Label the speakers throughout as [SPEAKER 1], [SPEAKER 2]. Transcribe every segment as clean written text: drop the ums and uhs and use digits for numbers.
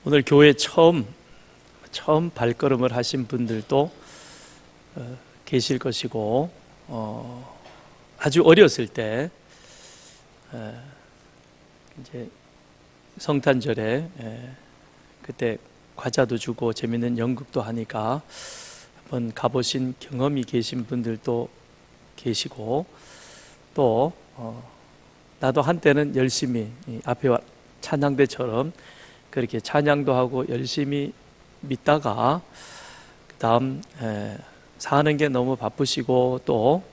[SPEAKER 1] 오늘 교회 처음 발걸음을 하신 분들도 계실 것이고, 아주 어렸을 때 이제 성탄절에 그때 과자도 주고 재밌는 연극도 하니까 한번 가보신 경험이 계신 분들도 계시고, 또 나도 한때는 열심히 앞에 찬양대처럼 그렇게 찬양도 하고 열심히 믿다가 그 다음 사는 게 너무 바쁘시고 또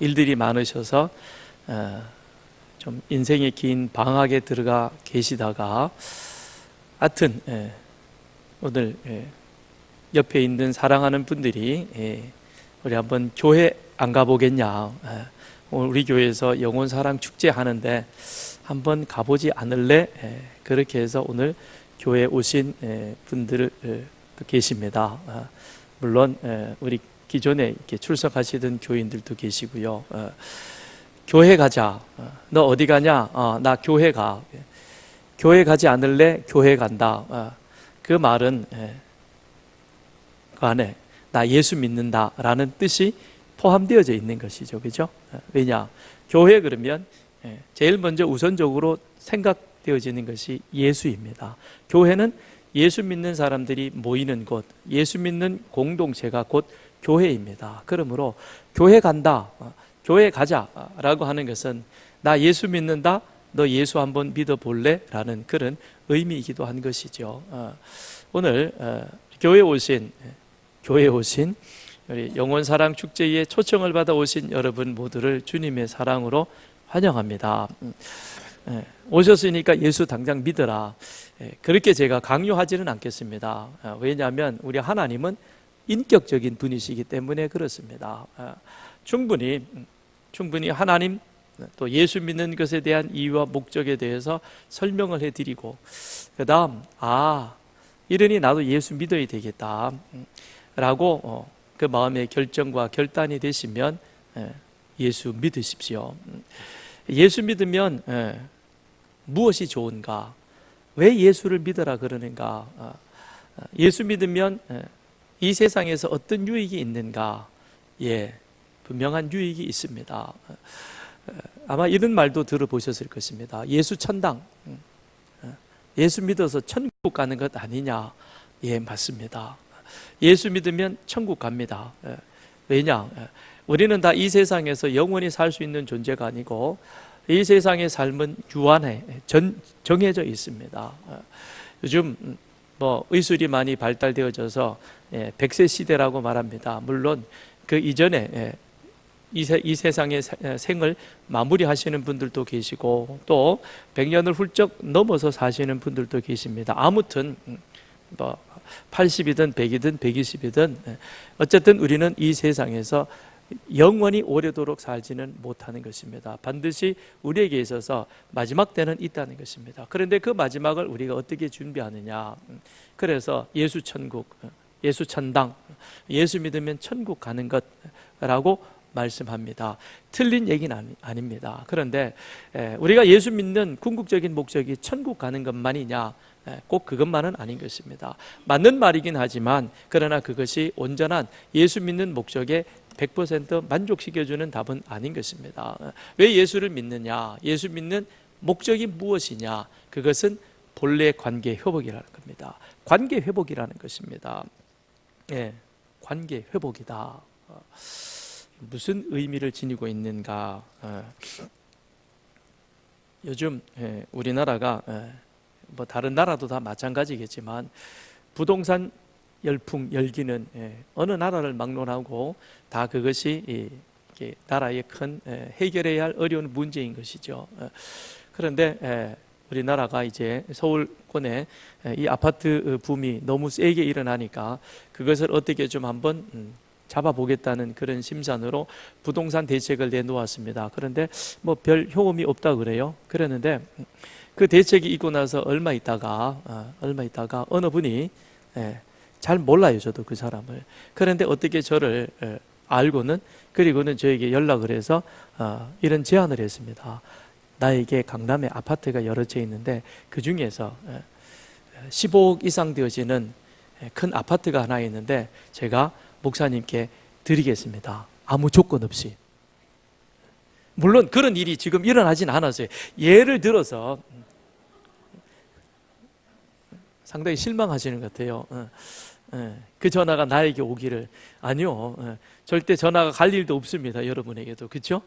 [SPEAKER 1] 일들이 많으셔서 좀 인생의 긴 방학에 들어가 계시다가 하여튼 오늘 옆에 있는 사랑하는 분들이 우리 한번 교회 안 가보겠냐, 오늘 우리 교회에서 영혼사랑 축제 하는데 한번 가보지 않을래? 그렇게 해서 오늘 교회에 오신 분들 계십니다. 물론 우리 기존에 이렇게 출석하시던 교인들도 계시고요. 교회 가자. 너 어디 가냐? 나 교회 가. 교회 가지 않을래? 교회 간다. 그 말은 그 안에 나 예수 믿는다라는 뜻이 포함되어져 있는 것이죠. 그죠? 왜냐? 교회 그러면 제일 먼저 우선적으로 생각되어지는 것이 예수입니다. 교회는 예수 믿는 사람들이 모이는 곳, 예수 믿는 공동체가 곧 교회입니다. 그러므로 교회 간다, 교회 가자라고 하는 것은 나 예수 믿는다, 너 예수 한번 믿어볼래? 라는 그런 의미이기도 한 것이죠. 오늘 교회에 오신 우리 영혼사랑 축제에 초청을 받아 오신 여러분 모두를 주님의 사랑으로 환영합니다. 오셨으니까 예수 당장 믿어라, 그렇게 제가 강요하지는 않겠습니다. 왜냐하면 우리 하나님은 인격적인 분이시기 때문에 그렇습니다. 충분히 하나님 또 예수 믿는 것에 대한 이유와 목적에 대해서 설명을 해드리고, 그 다음 이러니 나도 예수 믿어야 되겠다 라고 그 마음의 결정과 결단이 되시면 예수 믿으십시오. 예수 믿으면 무엇이 좋은가? 왜 예수를 믿어라 그러는가? 예수 믿으면 이 세상에서 어떤 유익이 있는가? 분명한 유익이 있습니다. 아마 이런 말도 들어보셨을 것입니다. 예수 천당, 예수 믿어서 천국 가는 것 아니냐? 맞습니다. 예수 믿으면 천국 갑니다. 왜냐? 우리는 다 이 세상에서 영원히 살 수 있는 존재가 아니고 이 세상의 삶은 유한해 정해져 있습니다. 요즘 의술이 많이 발달되어져서 100세 시대라고 말합니다. 물론 그 이전에 이 세상의 생을 마무리하시는 분들도 계시고 또 100년을 훌쩍 넘어서 사시는 분들도 계십니다. 아무튼 80이든 100이든 120이든 어쨌든 우리는 이 세상에서 영원히 오래도록 살지는 못하는 것입니다. 반드시 우리에게 있어서 마지막 때는 있다는 것입니다. 그런데 그 마지막을 우리가 어떻게 준비하느냐? 그래서 예수 천국, 예수 천당, 예수 믿으면 천국 가는 것라고 말씀합니다. 틀린 얘기는 아닙니다. 그런데 우리가 예수 믿는 궁극적인 목적이 천국 가는 것만이냐? 꼭 그것만은 아닌 것입니다. 맞는 말이긴 하지만 그러나 그것이 온전한 예수 믿는 목적에 100% 만족시켜주는 답은 아닌 것입니다. 왜 예수를 믿느냐? 예수 믿는 목적이 무엇이냐? 그것은 본래 관계 회복이라는 겁니다. 관계 회복이라는 것입니다. 관계 회복이다. 무슨 의미를 지니고 있는가? 요즘 우리나라가 다른 나라도 다 마찬가지겠지만 부동산 열풍 열기는 어느 나라를 막론하고 다 그것이 나라의 큰 해결해야 할 어려운 문제인 것이죠. 그런데 우리나라가 이제 서울권에 이 아파트 붐이 너무 세게 일어나니까 그것을 어떻게 좀 한번 잡아보겠다는 그런 심산으로 부동산 대책을 내놓았습니다. 그런데 별 효험이 없다 그래요. 그랬는데 그 대책이 있고 나서 얼마 있다가 어느 분이 잘 몰라요, 저도 그 사람을. 그런데 어떻게 저를 알고는, 그리고는 저에게 연락을 해서 이런 제안을 했습니다. 나에게 강남에 아파트가 여러 채 있는데 그 중에서 15억 이상 되어지는 큰 아파트가 하나 있는데 제가 목사님께 드리겠습니다. 아무 조건 없이. 물론 그런 일이 지금 일어나진 않았어요. 예를 들어서 상당히 실망하시는 것 같아요. 그 전화가 나에게 오기를. 아니요, 절대 전화가 갈 일도 없습니다. 여러분에게도. 그렇죠?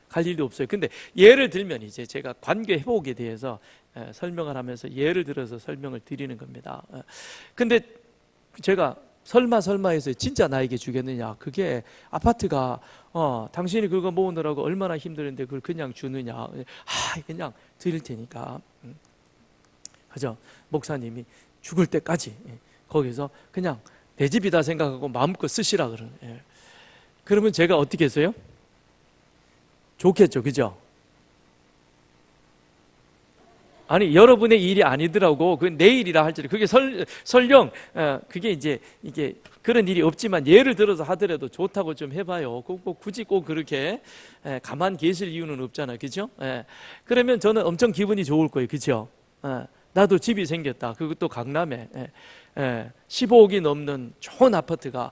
[SPEAKER 1] 갈 일도 없어요. 근데 예를 들면 이제 제가 관계 회복에 대해서 설명을 하면서 예를 들어서 설명을 드리는 겁니다. 근데 제가 설마 해서 진짜 나에게 주겠느냐? 그게 아파트가 당신이 그거 모으느라고 얼마나 힘드는데 그걸 그냥 주느냐? 그냥 드릴 테니까. 그죠? 목사님이 죽을 때까지 거기서 그냥 내 집이다 생각하고 마음껏 쓰시라 그러는. 그러면 제가 어떻게 했어요? 좋겠죠, 그죠? 아니, 여러분의 일이 아니더라고. 그 내 일이라 할지라도. 그게 설령 그게 이제 이게 그런 일이 없지만 예를 들어서 하더라도 좋다고 좀 해봐요. 굳이 꼭 그렇게 가만 계실 이유는 없잖아요, 그죠? 그러면 저는 엄청 기분이 좋을 거예요, 그죠? 나도 집이 생겼다. 그것도 강남에 15억이 넘는 좋은 아파트가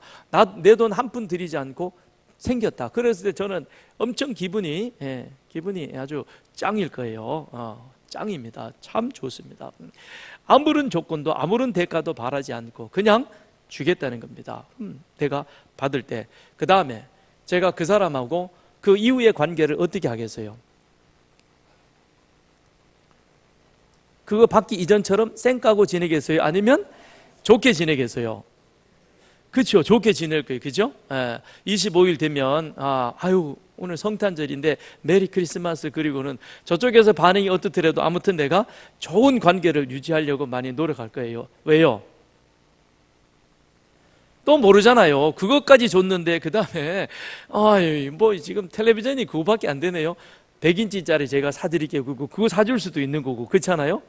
[SPEAKER 1] 내 돈 한 푼 들이지 않고 생겼다. 그랬을 때 저는 엄청 기분이 아주 짱일 거예요. 짱입니다. 참 좋습니다. 아무런 조건도 아무런 대가도 바라지 않고 그냥 주겠다는 겁니다. 내가 받을 때. 그 다음에 제가 그 사람하고 그 이후의 관계를 어떻게 하겠어요? 그거 받기 이전처럼 쌩까고 지내겠어요? 아니면 좋게 지내겠어요? 그렇죠. 좋게 지낼 거예요. 그죠? 25일 되면 아유 오늘 성탄절인데 메리 크리스마스. 그리고는 저쪽에서 반응이 어떻더라도 아무튼 내가 좋은 관계를 유지하려고 많이 노력할 거예요. 왜요? 또 모르잖아요. 그것까지 줬는데 그 다음에 뭐 지금 텔레비전이 그거밖에 안 되네요. 100인치짜리 제가 사드릴게요. 그거 사줄 수도 있는 거고. 그렇잖아요?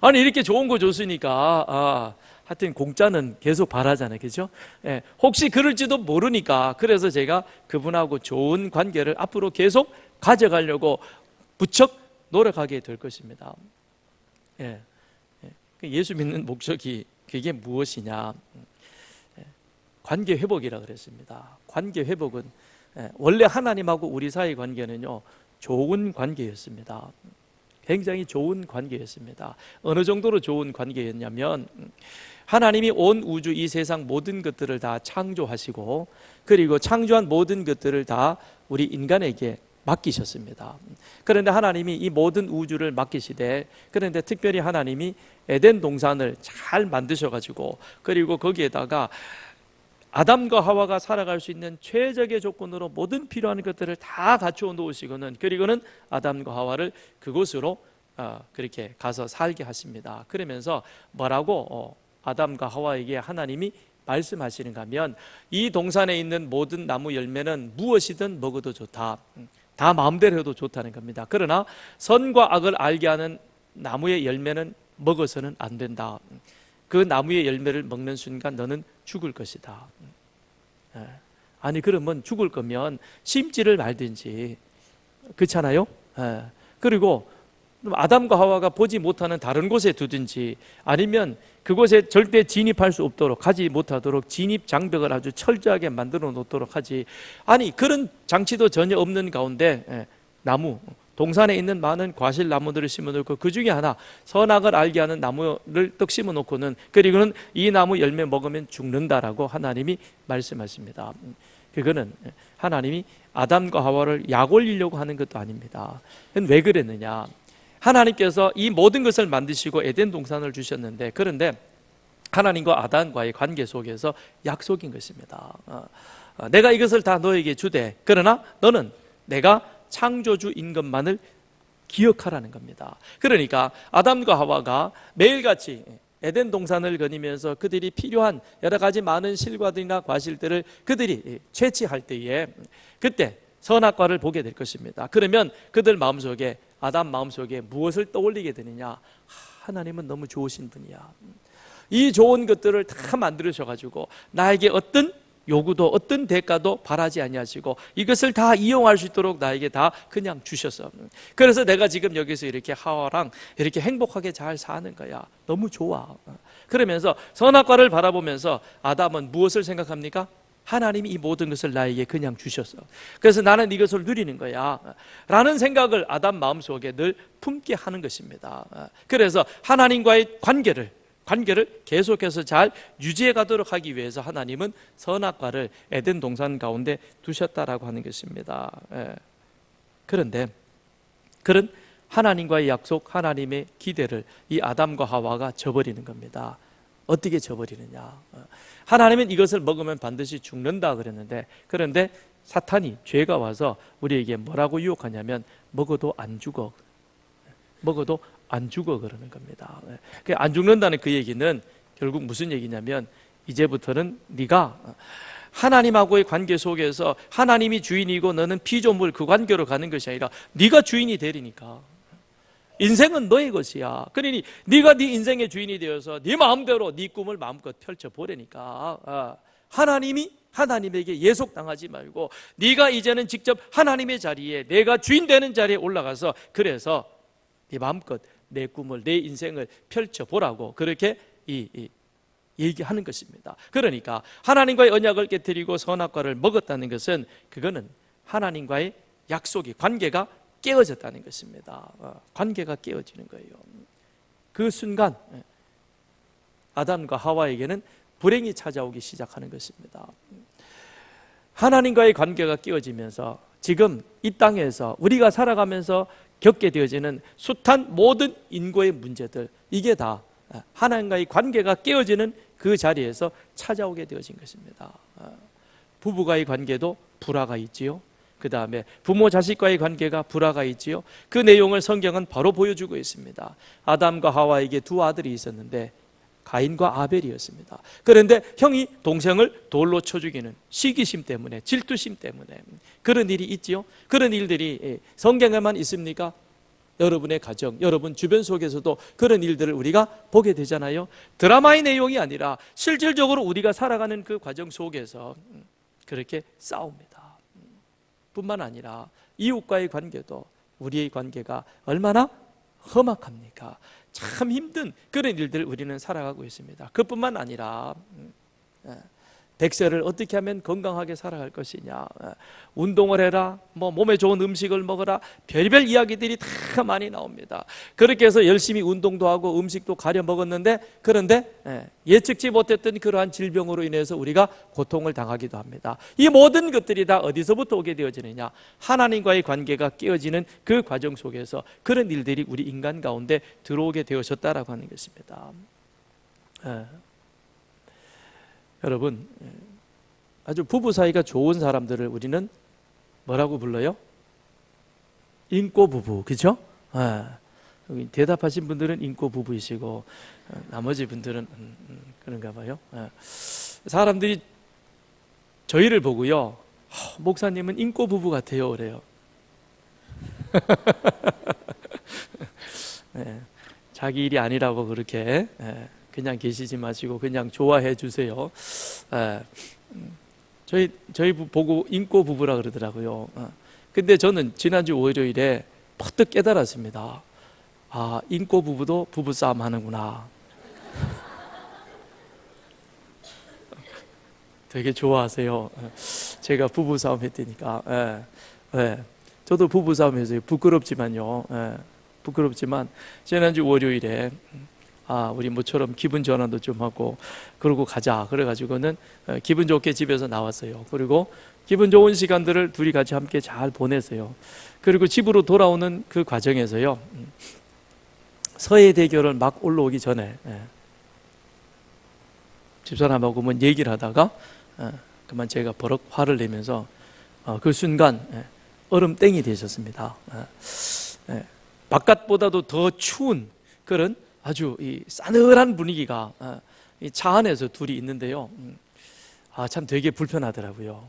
[SPEAKER 1] 아니 이렇게 좋은 거 줬으니까 하여튼 공짜는 계속 바라잖아요. 그죠? 혹시 그럴지도 모르니까 그래서 제가 그분하고 좋은 관계를 앞으로 계속 가져가려고 부쩍 노력하게 될 것입니다. 예수 믿는 목적이 그게 무엇이냐? 관계 회복이라 그랬습니다. 관계 회복은 원래 하나님하고 우리 사이 관계는요 좋은 관계였습니다. 굉장히 좋은 관계였습니다. 어느 정도로 좋은 관계였냐면 하나님이 온 우주 이 세상 모든 것들을 다 창조하시고 그리고 창조한 모든 것들을 다 우리 인간에게 맡기셨습니다. 그런데 하나님이 이 모든 우주를 맡기시되 그런데 특별히 하나님이 에덴 동산을 잘 만드셔가지고 그리고 거기에다가 아담과 하와가 살아갈 수 있는 최적의 조건으로 모든 필요한 것들을 다 갖추어 놓으시고는 그리고는 아담과 하와를 그곳으로 그렇게 가서 살게 하십니다. 그러면서 뭐라고 아담과 하와에게 하나님이 말씀하시는가 하면 이 동산에 있는 모든 나무 열매는 무엇이든 먹어도 좋다. 다 마음대로 해도 좋다는 겁니다. 그러나 선과 악을 알게 하는 나무의 열매는 먹어서는 안 된다. 그 나무의 열매를 먹는 순간 너는 죽을 것이다. 아니 그러면 죽을 거면 심지를 말든지 그렇잖아요. 그리고 아담과 하와가 보지 못하는 다른 곳에 두든지 아니면 그곳에 절대 진입할 수 없도록 가지 못하도록 진입 장벽을 아주 철저하게 만들어 놓도록 하지. 아니 그런 장치도 전혀 없는 가운데 나무 동산에 있는 많은 과실 나무들을 심어놓고 그 중에 하나 선악을 알게 하는 나무를 떡 심어놓고는 그리고는 이 나무 열매 먹으면 죽는다라고 하나님이 말씀하십니다. 그거는 하나님이 아담과 하와를 약 올리려고 하는 것도 아닙니다. 왜 그랬느냐? 하나님께서 이 모든 것을 만드시고 에덴 동산을 주셨는데 그런데 하나님과 아담과의 관계 속에서 약속인 것입니다. 내가 이것을 다 너에게 주되 그러나 너는 내가 창조주인 것만을 기억하라는 겁니다. 그러니까 아담과 하와가 매일같이 에덴 동산을 거니면서 그들이 필요한 여러 가지 많은 실과들이나 과실들을 그들이 채취할 때에 그때 선악과를 보게 될 것입니다. 그러면 그들 마음속에 아담 마음속에 무엇을 떠올리게 되느냐? 하나님은 너무 좋으신 분이야. 이 좋은 것들을 다 만들으셔가지고 나에게 어떤 요구도 어떤 대가도 바라지 아니하시고 이것을 다 이용할 수 있도록 나에게 다 그냥 주셨어. 그래서 내가 지금 여기서 이렇게 하와랑 이렇게 행복하게 잘 사는 거야. 너무 좋아. 그러면서 선악과를 바라보면서 아담은 무엇을 생각합니까? 하나님이 이 모든 것을 나에게 그냥 주셨어. 그래서 나는 이것을 누리는 거야 라는 생각을 아담 마음속에 늘 품게 하는 것입니다. 그래서 하나님과의 관계를 계속해서 잘 유지해 가도록 하기 위해서 하나님은 선악과를 에덴 동산 가운데 두셨다라고 하는 것입니다. 그런데 그런 하나님과의 약속, 하나님의 기대를 이 아담과 하와가 저버리는 겁니다. 어떻게 저버리느냐? 하나님은 이것을 먹으면 반드시 죽는다 그랬는데, 그런데 사탄이, 죄가 와서 우리에게 뭐라고 유혹하냐면 먹어도 안 죽어, 먹어도 안 죽어 그러는 겁니다. 안 죽는다는 그 얘기는 결국 무슨 얘기냐면, 이제부터는 네가 하나님하고의 관계 속에서 하나님이 주인이고 너는 피조물, 그 관계로 가는 것이 아니라 네가 주인이 되리니까. 인생은 너의 것이야. 그러니 네가 네 인생의 주인이 되어서 네 마음대로 네 꿈을 마음껏 펼쳐보라니까. 하나님에게 예속당하지 말고 네가 이제는 직접 하나님의 자리에, 내가 주인 되는 자리에 올라가서, 그래서 네 마음껏 내 꿈을, 내 인생을 펼쳐보라고 그렇게 얘기하는 것입니다. 그러니까 하나님과의 언약을 깨뜨리고 선악과를 먹었다는 것은, 그거는 하나님과의 약속이, 관계가 깨어졌다는 것입니다. 관계가 깨어지는 거예요. 그 순간 아담과 하와에게는 불행이 찾아오기 시작하는 것입니다. 하나님과의 관계가 깨어지면서 지금 이 땅에서 우리가 살아가면서 겪게 되어지는 숱한 모든 인고의 문제들, 이게 다 하나님과의 관계가 깨어지는 그 자리에서 찾아오게 되어진 것입니다. 부부가의 관계도 불화가 있지요. 그 다음에 부모 자식과의 관계가 불화가 있지요. 그 내용을 성경은 바로 보여주고 있습니다. 아담과 하와에게 두 아들이 있었는데 가인과 아벨이었습니다. 그런데 형이 동생을 돌로 쳐 죽이는 시기심 때문에, 질투심 때문에 그런 일이 있지요. 그런 일들이 성경에만 있습니까? 여러분의 가정, 여러분 주변 속에서도 그런 일들을 우리가 보게 되잖아요. 드라마의 내용이 아니라 실질적으로 우리가 살아가는 그 과정 속에서 그렇게 싸웁니다. 뿐만 아니라 이웃과의 관계도, 우리의 관계가 얼마나 험악합니까? 참 힘든 그런 일들을 우리는 살아가고 있습니다. 그뿐만 아니라 백세를 어떻게 하면 건강하게 살아갈 것이냐, 운동을 해라, 몸에 좋은 음식을 먹어라, 별별 이야기들이 다 많이 나옵니다. 그렇게 해서 열심히 운동도 하고 음식도 가려 먹었는데, 그런데 예측치 못했던 그러한 질병으로 인해서 우리가 고통을 당하기도 합니다. 이 모든 것들이 다 어디서부터 오게 되어지느냐? 하나님과의 관계가 깨어지는 그 과정 속에서 그런 일들이 우리 인간 가운데 들어오게 되어졌다라고 하는 것입니다. 여러분, 아주 부부 사이가 좋은 사람들을 우리는 뭐라고 불러요? 인꼬 부부, 그죠? 대답하신 분들은 인꼬 부부이시고 나머지 분들은 그런가 봐요. 사람들이 저희를 보고요, 목사님은 인꼬 부부 같아요 그래요. 자기 일이 아니라고 그렇게 그냥 계시지 마시고 그냥 좋아해 주세요. 저희 보고 인꼬 부부라 그러더라고요. 근데 저는 지난주 월요일에 퍼뜩 깨달았습니다. 인꼬 부부도 부부싸움 하는구나. 되게 좋아하세요. 제가 부부싸움 했다니까. 저도 부부싸움 했어요. 부끄럽지만요. 부끄럽지만 지난주 월요일에 우리 모처럼 기분 전환도 좀 하고 그러고 가자 그래가지고는 기분 좋게 집에서 나왔어요. 그리고 기분 좋은 시간들을 둘이 같이 함께 잘 보냈어요. 그리고 집으로 돌아오는 그 과정에서요, 서해대교를 막 올라오기 전에 집사람하고 뭐 얘기를 하다가 그만 제가 버럭 화를 내면서 그 순간 얼음땡이 되셨습니다. 바깥보다도 더 추운 그런 아주 이 싸늘한 분위기가 이 차 안에서 둘이 있는데요. 참 되게 불편하더라고요.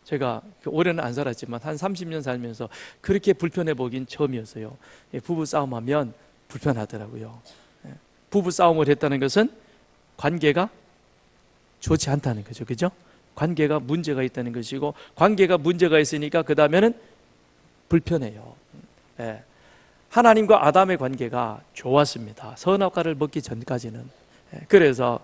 [SPEAKER 1] 제가 올해는 안 살았지만 한 30년 살면서 그렇게 불편해 보긴 처음이었어요. 부부 싸움하면 불편하더라고요. 부부 싸움을 했다는 것은 관계가 좋지 않다는 거죠. 그죠? 관계가 문제가 있다는 것이고, 관계가 문제가 있으니까 그 다음에는 불편해요. 예. 하나님과 아담의 관계가 좋았습니다. 선악과를 먹기 전까지는. 그래서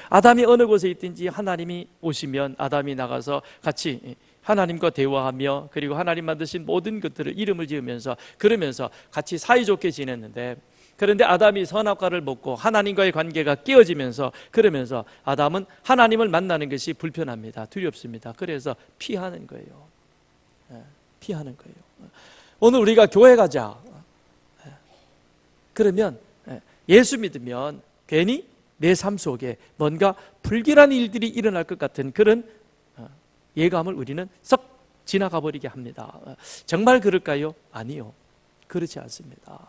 [SPEAKER 1] 아담이 어느 곳에 있든지 하나님이 오시면 아담이 나가서 같이 하나님과 대화하며, 그리고 하나님 만드신 모든 것들을 이름을 지으면서 그러면서 같이 사이좋게 지냈는데, 그런데 아담이 선악과를 먹고 하나님과의 관계가 깨어지면서, 그러면서 아담은 하나님을 만나는 것이 불편합니다. 두렵습니다. 그래서 피하는 거예요. 피하는 거예요. 오늘 우리가 교회 가자. 그러면 예수 믿으면 괜히 내 삶 속에 뭔가 불길한 일들이 일어날 것 같은 그런 예감을 우리는 썩 지나가 버리게 합니다. 정말 그럴까요? 아니요. 그렇지 않습니다.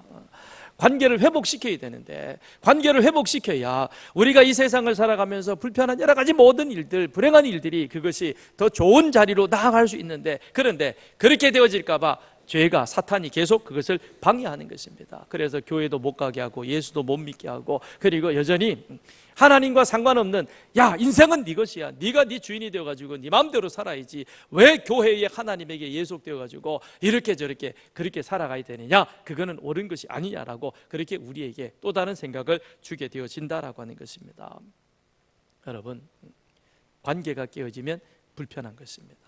[SPEAKER 1] 관계를 회복시켜야 되는데, 관계를 회복시켜야 우리가 이 세상을 살아가면서 불편한 여러 가지 모든 일들, 불행한 일들이 그것이 더 좋은 자리로 나아갈 수 있는데, 그런데 그렇게 되어질까 봐 죄가, 사탄이 계속 그것을 방해하는 것입니다. 그래서 교회도 못 가게 하고 예수도 못 믿게 하고, 그리고 여전히 하나님과 상관없는, 야, 인생은 네 것이야, 네가 네 주인이 되어가지고 네 마음대로 살아야지, 왜 교회에 하나님에게 예속되어가지고 이렇게 저렇게 그렇게 살아가야 되느냐, 그거는 옳은 것이 아니냐라고 그렇게 우리에게 또 다른 생각을 주게 되어진다라고 하는 것입니다. 여러분, 관계가 깨어지면 불편한 것입니다.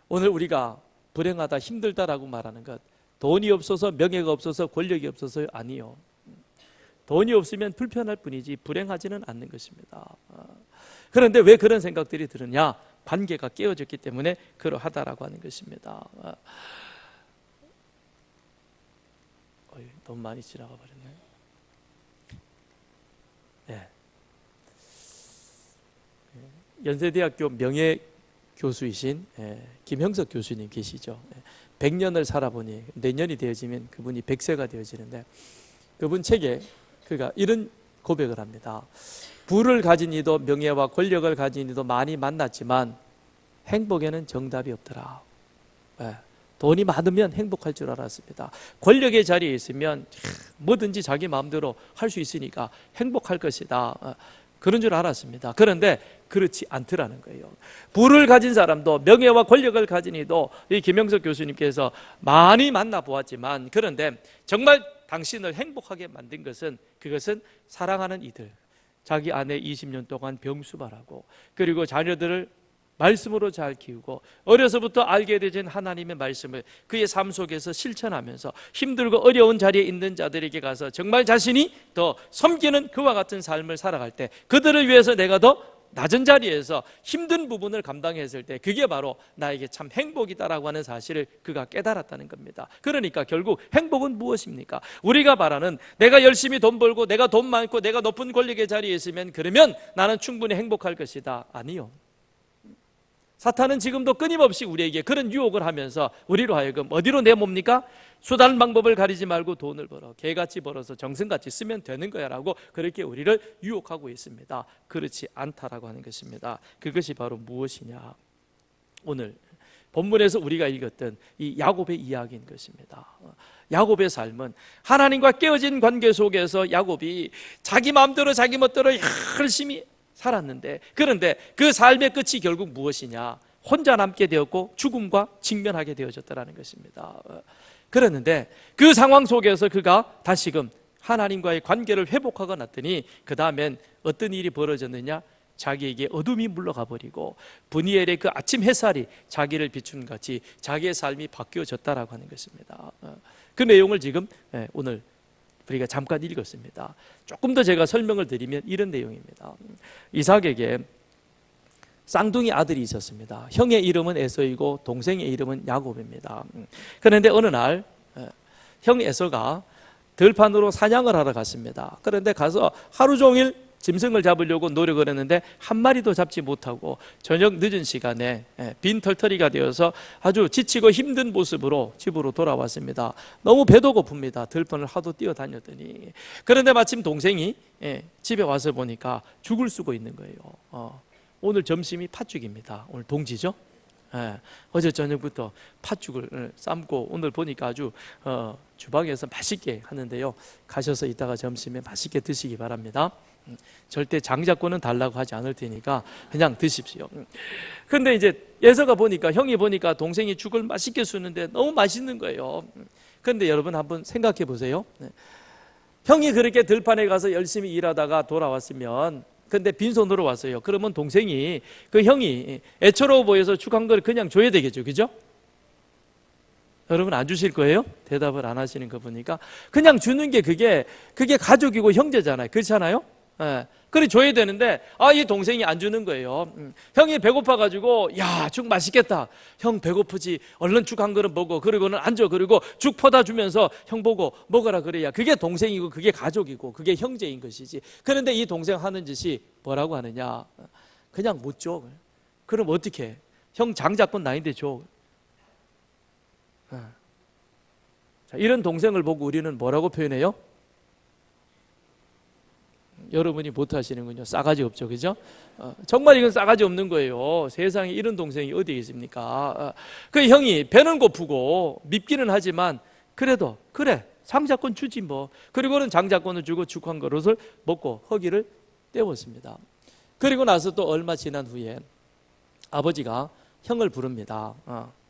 [SPEAKER 1] 오늘 우리가 불행하다, 힘들다라고 말하는 것, 돈이 없어서, 명예가 없어서, 권력이 없어서 아니요. 돈이 없으면 불편할 뿐이지 불행하지는 않는 것입니다. 그런데 왜 그런 생각들이 드느냐? 관계가 깨어졌기 때문에 그러하다라고 하는 것입니다. 너무 많이 지나가 버렸네. 네. 연세대학교 명예 교수이신 김형석 교수님 계시죠. 100년을 살아보니 내년이 되어지면 그분이 100세가 되어지는데, 그분 책에 그가 이런 고백을 합니다. 부를 가진 이도 명예와 권력을 가진 이도 많이 만났지만 행복에는 정답이 없더라. 돈이 많으면 행복할 줄 알았습니다. 권력의 자리에 있으면 뭐든지 자기 마음대로 할 수 있으니까 행복할 것이다, 그런 줄 알았습니다. 그런데 그렇지 않더라는 거예요. 부를 가진 사람도, 명예와 권력을 가진 이도 이 김영석 교수님께서 많이 만나보았지만, 그런데 정말 당신을 행복하게 만든 것은, 그것은 사랑하는 이들, 자기 아내 20년 동안 병수발하고, 그리고 자녀들을 말씀으로 잘 키우고, 어려서부터 알게 되진 하나님의 말씀을 그의 삶 속에서 실천하면서 힘들고 어려운 자리에 있는 자들에게 가서 정말 자신이 더 섬기는 그와 같은 삶을 살아갈 때, 그들을 위해서 내가 더 낮은 자리에서 힘든 부분을 감당했을 때, 그게 바로 나에게 참 행복이다라고 하는 사실을 그가 깨달았다는 겁니다. 그러니까 결국 행복은 무엇입니까? 우리가 바라는, 내가 열심히 돈 벌고 내가 돈 많고 내가 높은 권력의 자리에 있으면 그러면 나는 충분히 행복할 것이다. 아니요. 사탄은 지금도 끊임없이 우리에게 그런 유혹을 하면서 우리로 하여금 어디로 내몹니까? 수단 방법을 가리지 말고 돈을 벌어, 개같이 벌어서 정성같이 쓰면 되는 거야 라고 그렇게 우리를 유혹하고 있습니다. 그렇지 않다라고 하는 것입니다. 그것이 바로 무엇이냐? 오늘 본문에서 우리가 읽었던 이 야곱의 이야기인 것입니다. 야곱의 삶은 하나님과 깨어진 관계 속에서 야곱이 자기 마음대로 자기 멋대로 열심히 살았는데, 그런데 그 삶의 끝이 결국 무엇이냐? 혼자 남게 되었고 죽음과 직면하게 되어졌다는 것입니다. 그랬는데 그 상황 속에서 그가 다시금 하나님과의 관계를 회복하고 났더니 그 다음엔 어떤 일이 벌어졌느냐? 자기에게 어둠이 물러가 버리고 브니엘의 그 아침 햇살이 자기를 비춘 같이 자기의 삶이 바뀌어졌다라고 하는 것입니다. 그 내용을 지금 오늘 우리가 잠깐 읽었습니다. 조금 더 제가 설명을 드리면 이런 내용입니다. 이삭에게 쌍둥이 아들이 있었습니다. 형의 이름은 에서이고 동생의 이름은 야곱입니다. 그런데 어느 날 형 에서가 들판으로 사냥을 하러 갔습니다. 그런데 가서 하루 종일 짐승을 잡으려고 노력을 했는데 한 마리도 잡지 못하고 저녁 늦은 시간에 빈털터리가 되어서 아주 지치고 힘든 모습으로 집으로 돌아왔습니다. 너무 배도 고픕니다. 들판을 하도 뛰어다녔더니. 그런데 마침 동생이 집에 와서 보니까 죽을 쓰고 있는 거예요. 오늘 점심이 팥죽입니다. 오늘 동지죠? 어제 저녁부터 팥죽을 삶고 오늘 보니까 아주 주방에서 맛있게 하는데요. 가셔서 이따가 점심에 맛있게 드시기 바랍니다. 절대 장자권은 달라고 하지 않을 테니까 그냥 드십시오. 근데 이제 예서가 보니까, 형이 보니까 동생이 죽을 맛있게 쑤는데 너무 맛있는 거예요. 근데 여러분 한번 생각해 보세요. 형이 그렇게 들판에 가서 열심히 일하다가 돌아왔으면, 근데 빈손으로 왔어요. 그러면 동생이, 그 형이 애처로워 보여서 죽 한 걸 그냥 줘야 되겠죠, 그죠? 여러분 안 주실 거예요? 대답을 안 하시는 거 보니까 그냥 주는 게 그게 가족이고 형제잖아요. 그렇잖아요? 그래 줘야 되는데 이 동생이 안 주는 거예요. 형이 배고파가지고 야, 죽 맛있겠다. 형 배고프지? 얼른 죽 한 그릇 먹어. 그리고는 앉아. 그리고 죽 퍼다 주면서 형 보고 먹어라 그래야 그게 동생이고 그게 가족이고 그게 형제인 것이지. 그런데 이 동생 하는 짓이 뭐라고 하느냐? 그냥 못 줘. 그럼 어떻게 해? 형 장자권 나인데 줘. 자, 이런 동생을 보고 우리는 뭐라고 표현해요? 여러분이 못하시는군요. 싸가지 없죠, 그죠? 정말 이건 싸가지 없는 거예요. 세상에 이런 동생이 어디에 있습니까? 그 형이 배는 고프고 밉기는 하지만 그래도 그래 장자권 주지 뭐. 그리고는 장자권을 주고 죽 한 그릇을 먹고 허기를 때웠습니다. 그리고 나서 또 얼마 지난 후에 아버지가 형을 부릅니다.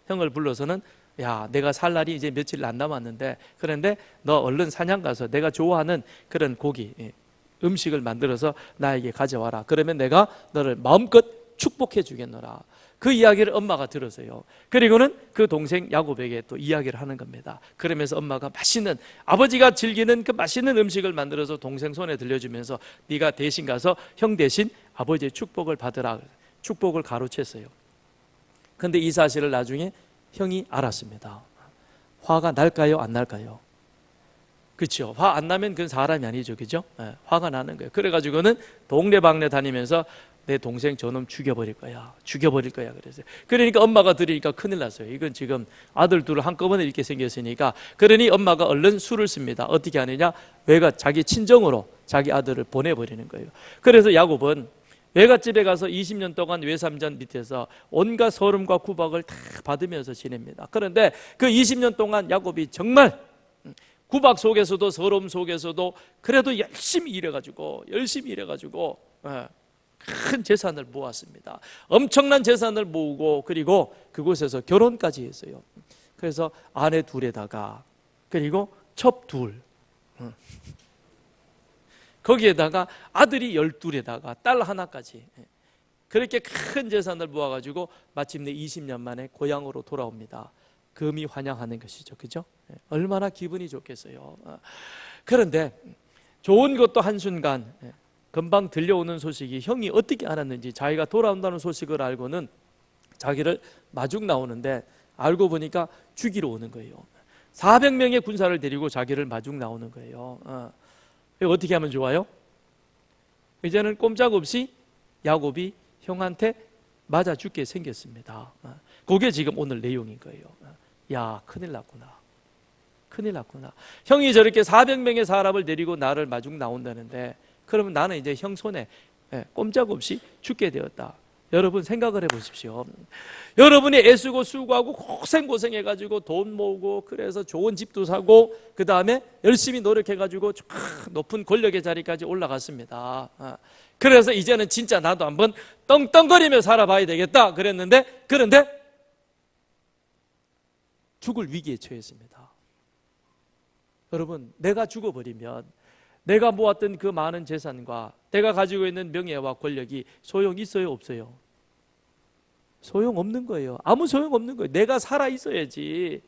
[SPEAKER 1] 형을 불러서는 야, 내가 살 날이 이제 며칠 안 남았는데, 그런데 너 얼른 사냥 가서 내가 좋아하는 그런 고기, 음식을 만들어서 나에게 가져와라. 그러면 내가 너를 마음껏 축복해 주겠노라. 그 이야기를 엄마가 들었어요. 그리고는 그 동생 야곱에게 또 이야기를 하는 겁니다. 그러면서 엄마가 맛있는, 아버지가 즐기는 그 맛있는 음식을 만들어서 동생 손에 들려주면서 네가 대신 가서 형 대신 아버지의 축복을 받으라. 축복을 가로챘어요. 근데 이 사실을 나중에 형이 알았습니다. 화가 날까요? 안 날까요? 그렇죠. 화 안 나면 그건 사람이 아니죠, 그죠? 화가 나는 거예요. 그래가지고는 동네방네 다니면서 내 동생 저놈 죽여버릴 거야, 죽여버릴 거야 그랬어요. 그러니까 엄마가 들으니까 큰일 났어요. 이건 지금 아들 둘을 한꺼번에 이렇게 생겼으니까. 그러니 엄마가 얼른 수를 씁니다. 어떻게 하느냐? 외갓 자기 친정으로 자기 아들을 보내버리는 거예요. 그래서 야곱은 외갓집에 가서 20년 동안 외삼전 밑에서 온갖 서름과 구박을 다 받으면서 지냅니다. 그런데 그 20년 동안 야곱이 정말 구박 속에서도 서름 속에서도 그래도 열심히 일해가지고 큰 재산을 모았습니다. 엄청난 재산을 모으고 그리고 그곳에서 결혼까지 했어요. 그래서 아내 둘에다가 그리고 첩 둘, 거기에다가 아들이 12에다가 딸 하나까지, 그렇게 큰 재산을 모아가지고 마침내 20년 만에 고향으로 돌아옵니다. 금이 환영하는 것이죠, 그죠? 얼마나 기분이 좋겠어요. 그런데 좋은 것도 한순간, 금방 들려오는 소식이, 형이 어떻게 알았는지 자기가 돌아온다는 소식을 알고는 자기를 마중 나오는데, 알고 보니까 죽이러 오는 거예요. 400명의 군사를 데리고 자기를 마중 나오는 거예요. 어떻게 하면 좋아요? 이제는 꼼짝없이 야곱이 형한테 맞아 죽게 생겼습니다. 그게 지금 오늘 내용인 거예요. 야, 큰일 났구나. 큰일 났구나. 형이 저렇게 400명의 사람을 데리고 나를 마중 나온다는데, 그러면 나는 이제 형 손에 꼼짝없이 죽게 되었다. 여러분 생각을 해보십시오. 여러분이 애쓰고 수고하고 고생해가지고 돈 모으고 그래서 좋은 집도 사고 그 다음에 열심히 노력해가지고 높은 권력의 자리까지 올라갔습니다. 그래서 이제는 진짜 나도 한번 떵떵거리며 살아봐야 되겠다 그랬는데, 그런데 죽을 위기에 처했습니다. 여러분, 내가 죽어버리면 내가 모았던 그 많은 재산과 내가 가지고 있는 명예와 권력이 소용 있어요, 없어요? 소용없는 거예요. 아무 소용없는 거예요. 내가 살아있어야지.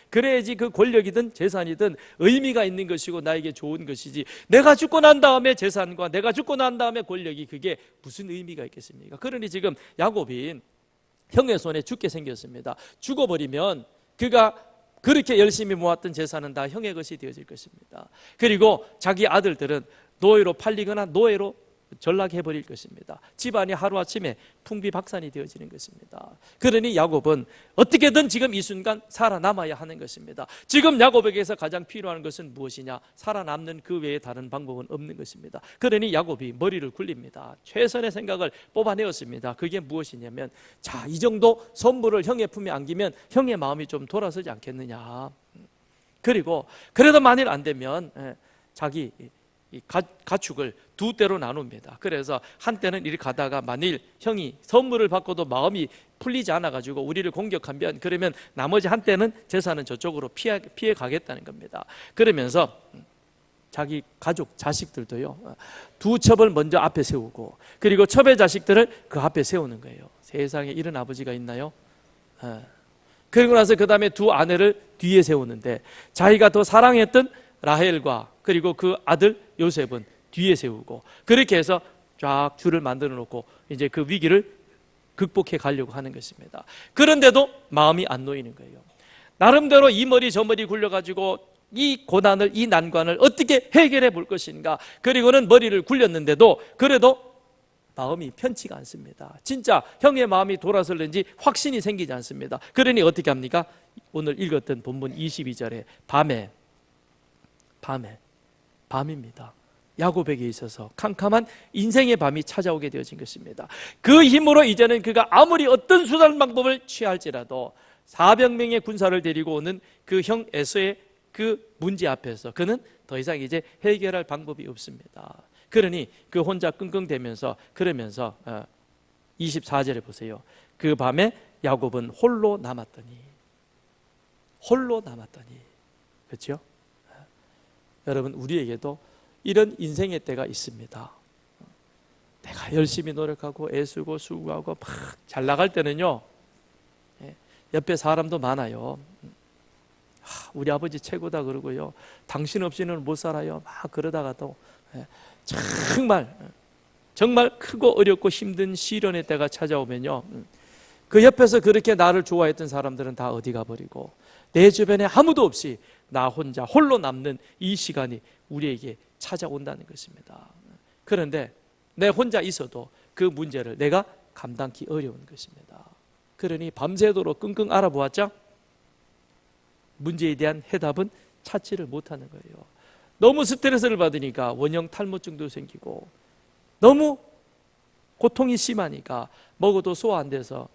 [SPEAKER 1] 그래야지 그 권력이든 재산이든 의미가 있는 것이고 나에게 좋은 것이지, 내가 죽고 난 다음에 재산과 내가 죽고 난 다음에 권력이 그게 무슨 의미가 있겠습니까? 그러니 지금 야곱이 형의 손에 죽게 생겼습니다. 죽어버리면 그가 그렇게 열심히 모았던 재산은 다 형의 것이 되어질 것입니다. 그리고 자기 아들들은 노예로 팔리거나 노예로 전락해버릴 것입니다. 집안이 하루아침에 풍비박산이 되어지는 것입니다. 그러니 야곱은 어떻게든 지금 이 순간 살아남아야 하는 것입니다. 지금 야곱에게서 가장 필요한 것은 무엇이냐? 살아남는 그 외에 다른 방법은 없는 것입니다. 그러니 야곱이 머리를 굴립니다. 최선의 생각을 뽑아내었습니다. 그게 무엇이냐면, 자, 이 정도 선물을 형의 품에 안기면 형의 마음이 좀 돌아서지 않겠느냐. 그리고 그래도 만일 안 되면 자기 이 가축을 두 때로 나눕니다. 그래서 한때는 이렇게 가다가 만일 형이 선물을 받고도 마음이 풀리지 않아가지고 우리를 공격하면, 그러면 나머지 한때는 재산은 저쪽으로 피해 가겠다는 겁니다. 그러면서 자기 가족 자식들도요, 두 첩을 먼저 앞에 세우고, 그리고 첩의 자식들을 그 앞에 세우는 거예요. 세상에 이런 아버지가 있나요? 그리고 나서 그 다음에 두 아내를 뒤에 세우는데, 자기가 더 사랑했던 라헬과 그리고 그 아들 요셉은 뒤에 세우고, 그렇게 해서 쫙 줄을 만들어 놓고 이제 그 위기를 극복해 가려고 하는 것입니다. 그런데도 마음이 안 놓이는 거예요. 나름대로 이 머리 저 머리 굴려가지고 이 고난을, 이 난관을 어떻게 해결해 볼 것인가. 그리고는 머리를 굴렸는데도 그래도 마음이 편치가 않습니다. 진짜 형의 마음이 돌아설는지 확신이 생기지 않습니다. 그러니 어떻게 합니까? 오늘 읽었던 본문 22절에 밤입니다. 야곱에게 있어서 캄캄한 인생의 밤이 찾아오게 되어진 것입니다. 그 힘으로 이제는 그가 아무리 어떤 수단 방법을 취할지라도 400명의 군사를 데리고 오는 그 형 에서의 그 문제 앞에서 그는 더 이상 이제 해결할 방법이 없습니다. 그러니 그 혼자 끙끙대면서 그러면서 24절에 보세요. 그 밤에 야곱은 홀로 남았더니, 그렇죠? 여러분, 우리에게도 이런 인생의 때가 있습니다. 내가 열심히 노력하고 애쓰고 수고하고 막 잘 나갈 때는요, 옆에 사람도 많아요. 우리 아버지 최고다 그러고요, 당신 없이는 못 살아요 막 그러다가도 정말 크고 어렵고 힘든 시련의 때가 찾아오면요, 그 옆에서 그렇게 나를 좋아했던 사람들은 다 어디 가버리고 내 주변에 아무도 없이 나 혼자 홀로 남는 이 시간이 우리에게 찾아온다는 것입니다. 그런데 내 혼자 있어도 그 문제를 내가 감당하기 어려운 것입니다. 그러니 밤새도록 끙끙 알아보았자 문제에 대한 해답은 찾지를 못하는 거예요. 너무 스트레스를 받으니까 원형 탈모증도 생기고, 너무 고통이 심하니까 먹어도 소화 안 돼서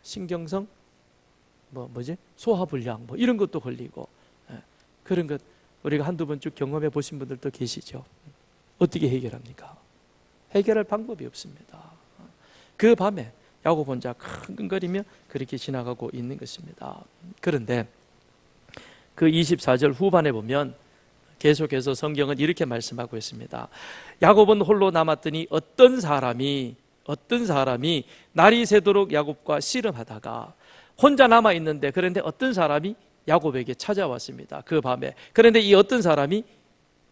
[SPEAKER 1] 신경성 소화불량 이런 것도 걸리고, 그런 것 우리가 한두 번 쭉 경험해 보신 분들도 계시죠. 어떻게 해결합니까? 해결할 방법이 없습니다. 그 밤에 야곱 혼자 끙끙거리며 그렇게 지나가고 있는 것입니다. 그런데 그 24절 후반에 보면 계속해서 성경은 이렇게 말씀하고 있습니다. 야곱은 홀로 남았더니 어떤 사람이 날이 새도록 야곱과 씨름하다가 혼자 남아 있는데, 그런데 어떤 사람이 야곱에게 찾아왔습니다. 그 밤에. 그런데 이 어떤 사람이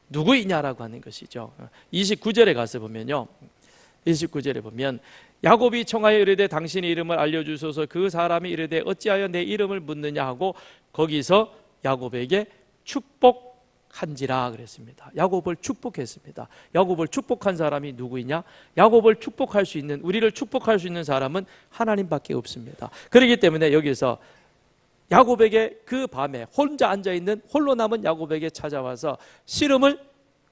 [SPEAKER 1] 누구이냐라고 하는 것이죠. 29절에 가서 보면요, 29절에 보면 야곱이 청하여 이르되 당신의 이름을 알려주소서. 그 사람이 이르되 어찌하여 내 이름을 묻느냐 하고 거기서 야곱에게 축복한지라 그랬습니다. 야곱을 축복했습니다. 야곱을 축복한 사람이 누구이냐? 야곱을 축복할 수 있는, 우리를 축복할 수 있는 사람은 하나님밖에 없습니다. 그렇기 때문에 여기서 야곱에게 그 밤에 혼자 앉아있는 홀로 남은 야곱에게 찾아와서 씨름을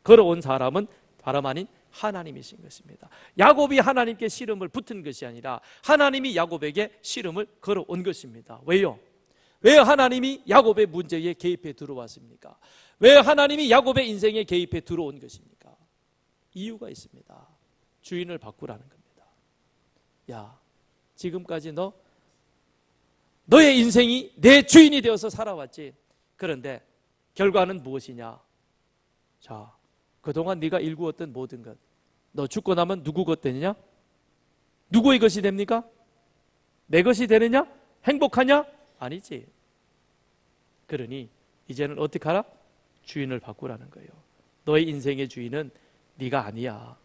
[SPEAKER 1] 걸어온 사람은 다름 아닌 하나님이신 것입니다. 야곱이 하나님께 씨름을 붙은 것이 아니라 하나님이 야곱에게 씨름을 걸어온 것입니다. 왜요? 왜 하나님이 야곱의 문제에 개입해 들어왔습니까? 왜 하나님이 야곱의 인생에 개입해 들어온 것입니까? 이유가 있습니다. 주인을 바꾸라는 겁니다. 야, 지금까지 너의 인생이 내 주인이 되어서 살아왔지. 그런데 결과는 무엇이냐? 자, 그동안 네가 일구었던 모든 것, 너 죽고 나면 누구 것 되느냐? 누구의 것이 됩니까? 내 것이 되느냐? 행복하냐? 아니지. 그러니 이제는 어떻게 하라? 주인을 바꾸라는 거예요. 너의 인생의 주인은 네가 아니야.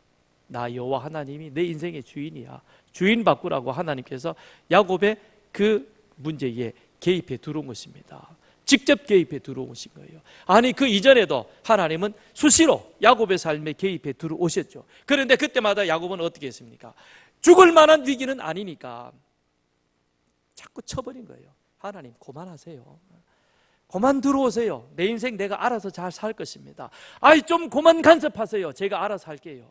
[SPEAKER 1] 나 여호와 하나님이 내 인생의 주인이야. 주인 바꾸라고 하나님께서 야곱의 그 문제에 개입해 들어온 것입니다. 직접 개입해 들어오신 거예요. 아니 그 이전에도 하나님은 수시로 야곱의 삶에 개입해 들어오셨죠. 그런데 그때마다 야곱은 어떻게 했습니까? 죽을 만한 위기는 아니니까 자꾸 쳐버린 거예요. 하나님 그만하세요. 그만 들어오세요. 내 인생 내가 알아서 잘 살 것입니다. 아이 좀 그만 간섭하세요. 제가 알아서 할게요.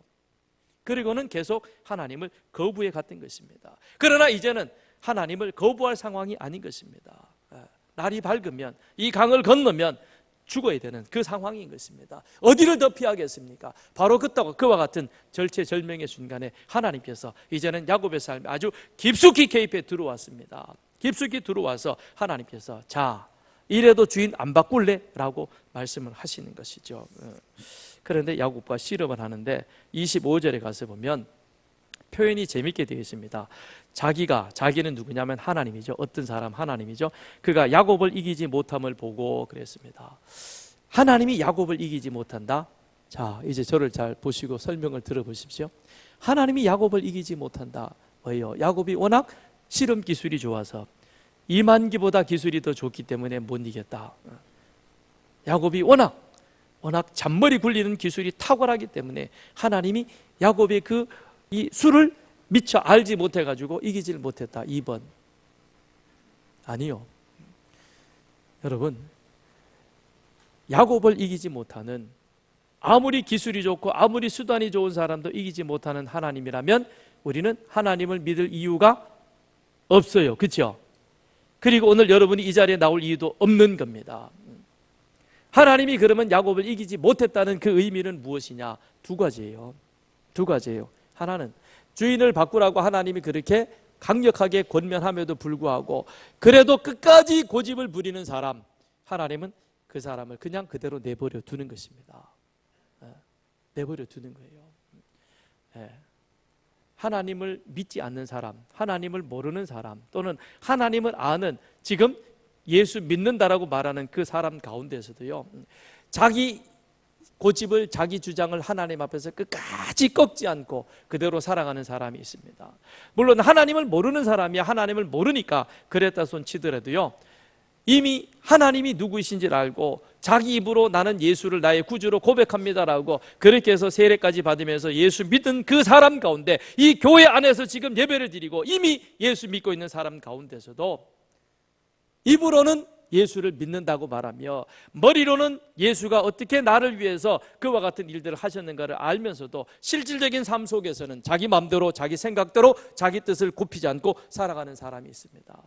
[SPEAKER 1] 그리고는 계속 하나님을 거부해 갔던 것입니다. 그러나 이제는 하나님을 거부할 상황이 아닌 것입니다. 날이 밝으면 이 강을 건너면 죽어야 되는 그 상황인 것입니다. 어디를 더 피하겠습니까? 바로 그와 같은 절체절명의 순간에 하나님께서 이제는 야곱의 삶에 아주 깊숙이 개입해 들어왔습니다. 깊숙이 들어와서 하나님께서 자 이래도 주인 안 바꿀래? 라고 말씀을 하시는 것이죠. 그런데 야곱과 씨름을 하는데 25절에 가서 보면 표현이 재밌게 되어 있습니다. 자기는 누구냐면 하나님이죠. 어떤 사람? 하나님이죠. 그가 야곱을 이기지 못함을 보고 그랬습니다. 하나님이 야곱을 이기지 못한다? 자, 이제 저를 잘 보시고 설명을 들어보십시오. 하나님이 야곱을 이기지 못한다. 왜요? 야곱이 워낙 씨름 기술이 좋아서 이만기보다 기술이 더 좋기 때문에 못 이겼다. 야곱이 워낙 잔머리 굴리는 기술이 탁월하기 때문에 하나님이 야곱의 이 수를 미처 알지 못해가지고 이기질 못했다. 2번. 아니요. 여러분, 야곱을 이기지 못하는 아무리 기술이 좋고 아무리 수단이 좋은 사람도 이기지 못하는 하나님이라면 우리는 하나님을 믿을 이유가 없어요. 그렇죠? 그리고 오늘 여러분이 이 자리에 나올 이유도 없는 겁니다. 하나님이 그러면 야곱을 이기지 못했다는 그 의미는 무엇이냐? 두 가지예요. 하나는 주인을 바꾸라고 하나님이 그렇게 강력하게 권면함에도 불구하고 그래도 끝까지 고집을 부리는 사람, 하나님은 그 사람을 그냥 그대로 내버려 두는 것입니다. 내버려 두는 거예요. 하나님을 믿지 않는 사람, 하나님을 모르는 사람, 또는 하나님을 아는 지금 예수 믿는다라고 말하는 그 사람 가운데서도요, 자기 고집을, 자기 주장을 하나님 앞에서 끝까지 꺾지 않고 그대로 살아가는 사람이 있습니다. 물론 하나님을 모르는 사람이 하나님을 모르니까 그랬다 손 치더라도요, 이미 하나님이 누구이신지를 알고 자기 입으로 나는 예수를 나의 구주로 고백합니다라고 그렇게 해서 세례까지 받으면서 예수 믿은 그 사람 가운데, 이 교회 안에서 지금 예배를 드리고 이미 예수 믿고 있는 사람 가운데서도 입으로는 예수를 믿는다고 말하며 머리로는 예수가 어떻게 나를 위해서 그와 같은 일들을 하셨는가를 알면서도 실질적인 삶 속에서는 자기 마음대로, 자기 생각대로, 자기 뜻을 굽히지 않고 살아가는 사람이 있습니다.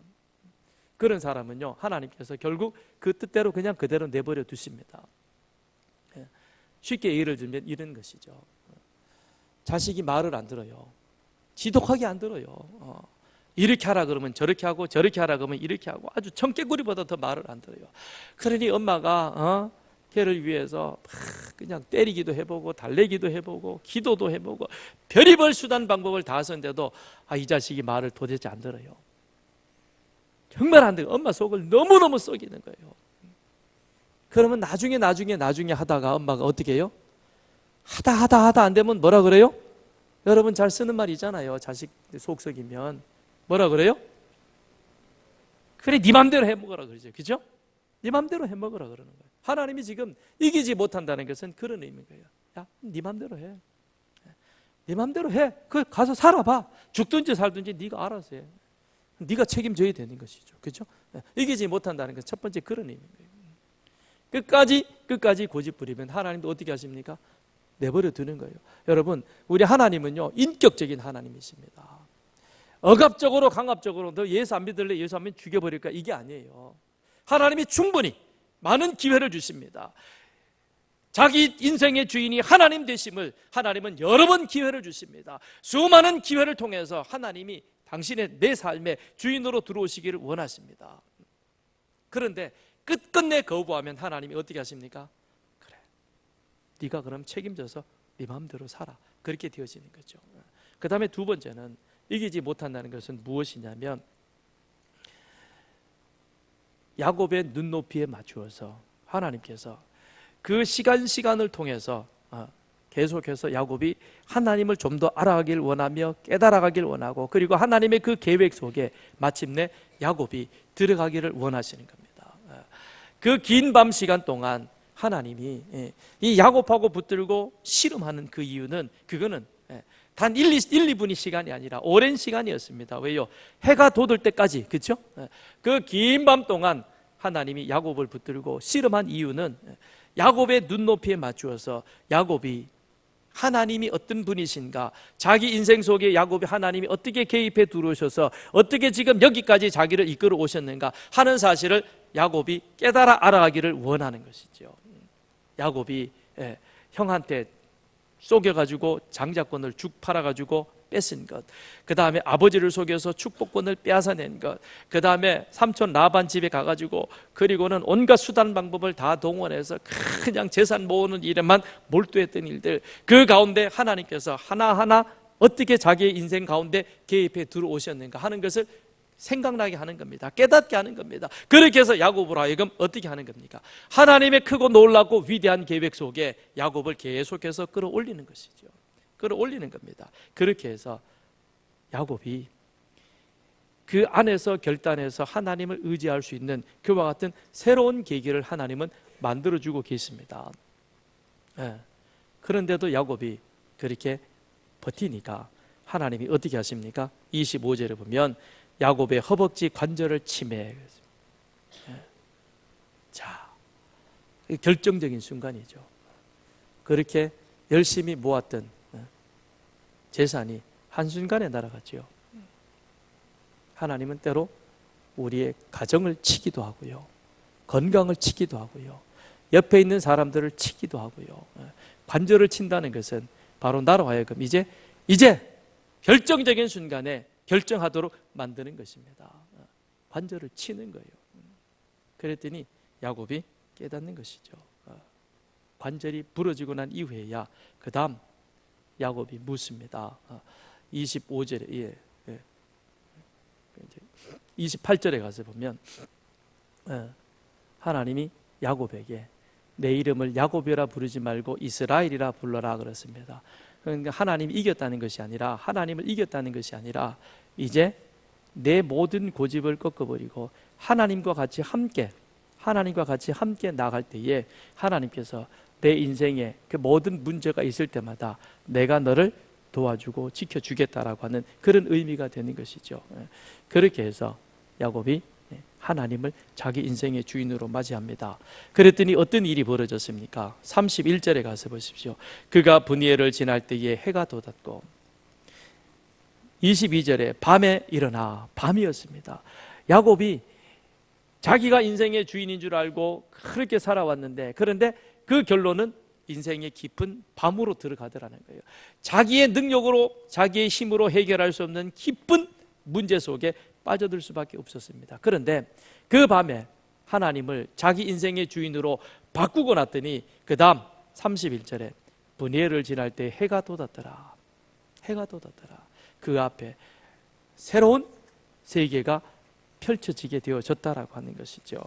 [SPEAKER 1] 그런 사람은요, 하나님께서 결국 그 뜻대로 그냥 그대로 내버려 두십니다. 쉽게 예를 들면 이런 것이죠. 자식이 말을 안 들어요. 지독하게 안 들어요. 이렇게 하라 그러면 저렇게 하고, 저렇게 하라 그러면 이렇게 하고, 아주 청개구리보다 더 말을 안 들어요. 그러니 엄마가 걔를 위해서 그냥 때리기도 해보고 달래기도 해보고 기도도 해보고 별의별 수단 방법을 다 썼는데도 이 자식이 말을 도대체 안 들어요. 정말 안 돼요. 엄마 속을 너무너무 썩이는 거예요. 그러면 나중에 하다가 엄마가 어떻게 해요? 하다 안 되면 뭐라 그래요? 여러분 잘 쓰는 말이잖아요. 자식 속 썩이면 뭐라 그래요? 그래 네 맘대로 해먹으라 그러죠. 그죠? 네 맘대로 해먹으라 그러는 거예요. 하나님이 지금 이기지 못한다는 것은 그런 의미인 거예요. 야, 네 맘대로 해. 네 맘대로 해. 그 가서 살아봐. 죽든지 살든지 네가 알아서 해. 네가 책임져야 되는 것이죠. 그렇죠? 이기지 못한다는 건 첫 번째 그런 의미인 거예요. 끝까지 고집 부리면 하나님도 어떻게 하십니까? 내버려 두는 거예요. 여러분, 우리 하나님은요, 인격적인 하나님이십니다. 억압적으로 강압적으로 너 예수 안 믿을래? 예수 안 믿으면 죽여버릴까? 이게 아니에요. 하나님이 충분히 많은 기회를 주십니다. 자기 인생의 주인이 하나님 되심을 하나님은 여러 번 기회를 주십니다. 수많은 기회를 통해서 하나님이 당신의 내 삶의 주인으로 들어오시기를 원하십니다. 그런데 끝끝내 거부하면 하나님이 어떻게 하십니까? 그래, 네가 그럼 책임져서 네 마음대로 살아. 그렇게 되어지는 거죠. 그 다음에 두 번째는 이기지 못한다는 것은 무엇이냐면 야곱의 눈높이에 맞추어서 하나님께서 그 시간을 통해서 계속해서 야곱이 하나님을 좀 더 알아가길 원하며 깨달아가길 원하고, 그리고 하나님의 그 계획 속에 마침내 야곱이 들어가기를 원하시는 겁니다. 그 긴 밤 시간 동안 하나님이 이 야곱하고 붙들고 씨름하는 그 이유는 그거는 단 1, 2분의 시간이 아니라 오랜 시간이었습니다. 왜요? 해가 돋을 때까지, 그렇죠? 그 긴 밤 동안 하나님이 야곱을 붙들고 씨름한 이유는 야곱의 눈높이에 맞추어서 야곱이 하나님이 어떤 분이신가, 자기 인생 속에 야곱이 하나님이 어떻게 개입해 들어오셔서 어떻게 지금 여기까지 자기를 이끌어 오셨는가 하는 사실을 야곱이 깨달아 알아가기를 원하는 것이죠. 야곱이 형한테 속여가지고 장자권을 죽 팔아가지고 뺏은 것, 그 다음에 아버지를 속여서 축복권을 빼앗아낸 것, 그 다음에 삼촌 라반 집에 가가지고 그리고는 온갖 수단 방법을 다 동원해서 그냥 재산 모으는 일에만 몰두했던 일들, 그 가운데 하나님께서 하나하나 어떻게 자기의 인생 가운데 개입해 들어오셨는가 하는 것을 생각나게 하는 겁니다. 깨닫게 하는 겁니다. 그렇게 해서 야곱으로 하여금 어떻게 하는 겁니까? 하나님의 크고 놀랍고 위대한 계획 속에 야곱을 계속해서 끌어올리는 것이죠. 끌어올리는 겁니다. 그렇게 해서 야곱이 그 안에서 결단해서 하나님을 의지할 수 있는 그와 같은 새로운 계기를 하나님은 만들어주고 계십니다. 그런데도 야곱이 그렇게 버티니까 하나님이 어떻게 하십니까? 25절에 보면 야곱의 허벅지 관절을 치매. 자, 결정적인 순간이죠. 그렇게 열심히 모았던 재산이 한순간에 날아갔죠. 하나님은 때로 우리의 가정을 치기도 하고요, 건강을 치기도 하고요, 옆에 있는 사람들을 치기도 하고요. 관절을 친다는 것은 바로 나로 하여금 이제 결정적인 순간에 결정하도록 만드는 것입니다. 관절을 치는 거예요. 그랬더니 야곱이 깨닫는 것이죠. 관절이 부러지고 난 이후에야 그 다음 야곱이 묻습니다. 25절에 28절에 가서 보면 하나님이 야곱에게 내 이름을 야곱이라 부르지 말고 이스라엘이라 불러라 그랬습니다. 그러니까 하나님이 이겼다는 것이 아니라, 하나님을 이겼다는 것이 아니라 이제 내 모든 고집을 꺾어버리고 하나님과 같이 함께 나갈 때에 하나님께서 내 인생에 그 모든 문제가 있을 때마다 내가 너를 도와주고 지켜주겠다라고 하는 그런 의미가 되는 것이죠. 그렇게 해서 야곱이 하나님을 자기 인생의 주인으로 맞이합니다. 그랬더니 어떤 일이 벌어졌습니까? 31절에 가서 보십시오. 그가 분이엘을 지날 때에 해가 돋았고, 22절에 밤에 일어나, 밤이었습니다. 야곱이 자기가 인생의 주인인 줄 알고 그렇게 살아왔는데, 그런데 그 결론은 인생의 깊은 밤으로 들어가더라는 거예요. 자기의 능력으로, 자기의 힘으로 해결할 수 없는 깊은 문제 속에 빠져들 수밖에 없었습니다. 그런데 그 밤에 하나님을 자기 인생의 주인으로 바꾸고 났더니 그 다음 31절에 분이엘을 지날 때 해가 돋았더라. 해가 돋았더라. 그 앞에 새로운 세계가 펼쳐지게 되어졌다라고 하는 것이죠.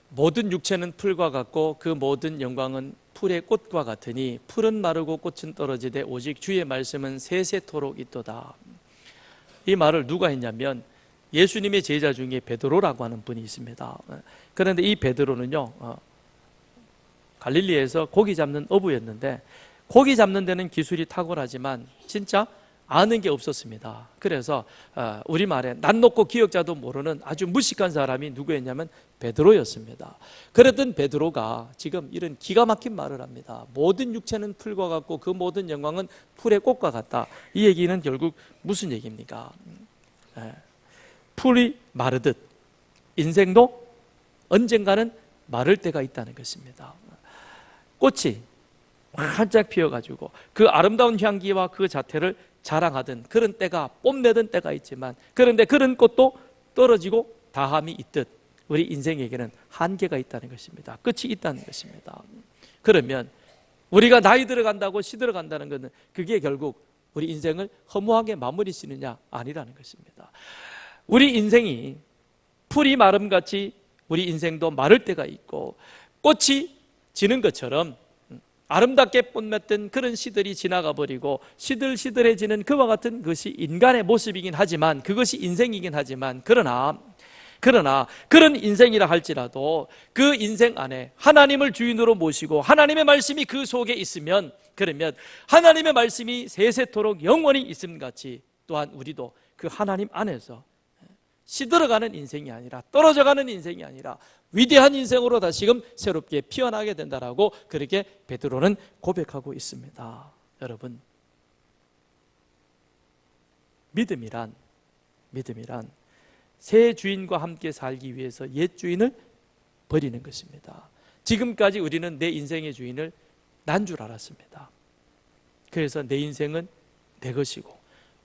[SPEAKER 1] 모든 육체는 풀과 같고 그 모든 영광은 풀의 꽃과 같으니 풀은 마르고 꽃은 떨어지되 오직 주의 말씀은 세세토록 있도다. 이 말을 누가 했냐면 예수님의 제자 중에 베드로라고 하는 분이 있습니다. 그런데 이 베드로는요, 갈릴리에서 고기 잡는 어부였는데 고기 잡는 데는 기술이 탁월하지만 진짜 아는 게 없었습니다. 그래서 우리말에 낯 높고 기역자도 모르는 아주 무식한 사람이 누구였냐면 베드로였습니다. 그랬던 베드로가 지금 이런 기가 막힌 말을 합니다. 모든 육체는 풀과 같고 그 모든 영광은 풀의 꽃과 같다. 이 얘기는 결국 무슨 얘기입니까? 풀이 마르듯 인생도 언젠가는 마를 때가 있다는 것입니다. 꽃이 활짝 피어가지고 그 아름다운 향기와 그 자태를 자랑하던 그런 때가, 뽐내던 때가 있지만, 그런데 그런 꽃도 떨어지고 다함이 있듯 우리 인생에게는 한계가 있다는 것입니다. 끝이 있다는 것입니다. 그러면 우리가 나이 들어간다고 시들어간다는 것은 그게 결국 우리 인생을 허무하게 마무리 지느냐? 아니라는 것입니다. 우리 인생이 풀이 마름같이 우리 인생도 마를 때가 있고 꽃이 지는 것처럼 아름답게 뽐냈던 그런 시들이 지나가 버리고 시들시들해지는 그와 같은 것이 인간의 모습이긴 하지만, 그것이 인생이긴 하지만, 그러나 그러나 그런 인생이라 할지라도 그 인생 안에 하나님을 주인으로 모시고 하나님의 말씀이 그 속에 있으면, 그러면 하나님의 말씀이 세세토록 영원히 있음 같이 또한 우리도 그 하나님 안에서 시들어가는 인생이 아니라, 떨어져가는 인생이 아니라 위대한 인생으로 다시금 새롭게 피어나게 된다라고 그렇게 베드로는 고백하고 있습니다. 여러분, 믿음이란 새 주인과 함께 살기 위해서 옛 주인을 버리는 것입니다. 지금까지 우리는 내 인생의 주인을 난 줄 알았습니다. 그래서 내 인생은 내 것이고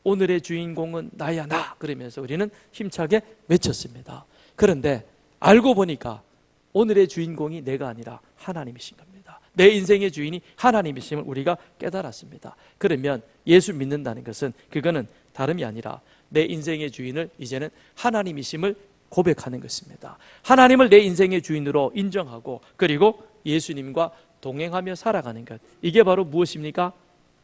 [SPEAKER 1] 오늘의 주인공은 나야, 나, 그러면서 우리는 힘차게 외쳤습니다. 그런데 알고 보니까 오늘의 주인공이 내가 아니라 하나님이신 겁니다. 내 인생의 주인이 하나님이심을 우리가 깨달았습니다. 그러면 예수 믿는다는 것은 그거는 다름이 아니라 내 인생의 주인을 이제는 하나님이심을 고백하는 것입니다. 하나님을 내 인생의 주인으로 인정하고 그리고 예수님과 동행하며 살아가는 것, 이게 바로 무엇입니까?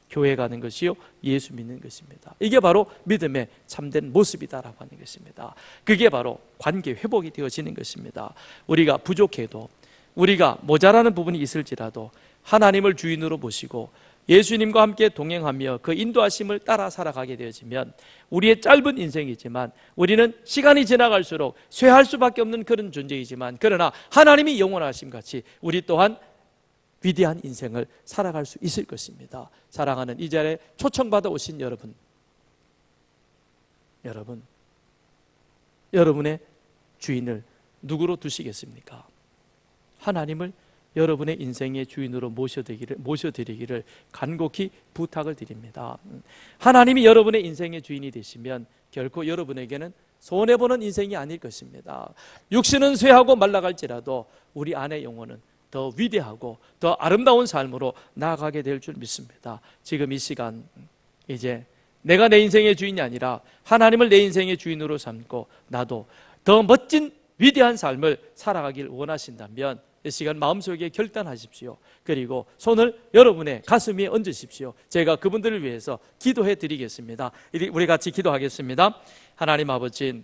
[SPEAKER 1] 교회 가는 것이요, 예수 믿는 것입니다. 이게 바로 믿음의 참된 모습이다라고 하는 것입니다. 그게 바로 관계 회복이 되어지는 것입니다. 우리가 부족해도, 우리가 모자라는 부분이 있을지라도 하나님을 주인으로 모시고 예수님과 함께 동행하며 그 인도하심을 따라 살아가게 되어지면 우리의 짧은 인생이지만 우리는 시간이 지나갈수록 쇠할 수밖에 없는 그런 존재이지만, 그러나 하나님이 영원하심 같이 우리 또한 위대한 인생을 살아갈 수 있을 것입니다. 사랑하는 이 자리에 초청받아 오신 여러분의 주인을 누구로 두시겠습니까? 하나님을 여러분의 인생의 주인으로 모셔드리기를 간곡히 부탁을 드립니다. 하나님이 여러분의 인생의 주인이 되시면 결코 여러분에게는 손해보는 인생이 아닐 것입니다. 육신은 쇠하고 말라갈지라도 우리 안의 영혼은 더 위대하고 더 아름다운 삶으로 나아가게 될 줄 믿습니다. 지금 이 시간 이제 내가 내 인생의 주인이 아니라 하나님을 내 인생의 주인으로 삼고 나도 더 멋진 위대한 삶을 살아가길 원하신다면 이 시간 마음속에 결단하십시오. 그리고 손을 여러분의 가슴 위에 얹으십시오. 제가 그분들을 위해서 기도해 드리겠습니다. 우리 같이 기도하겠습니다. 하나님 아버지,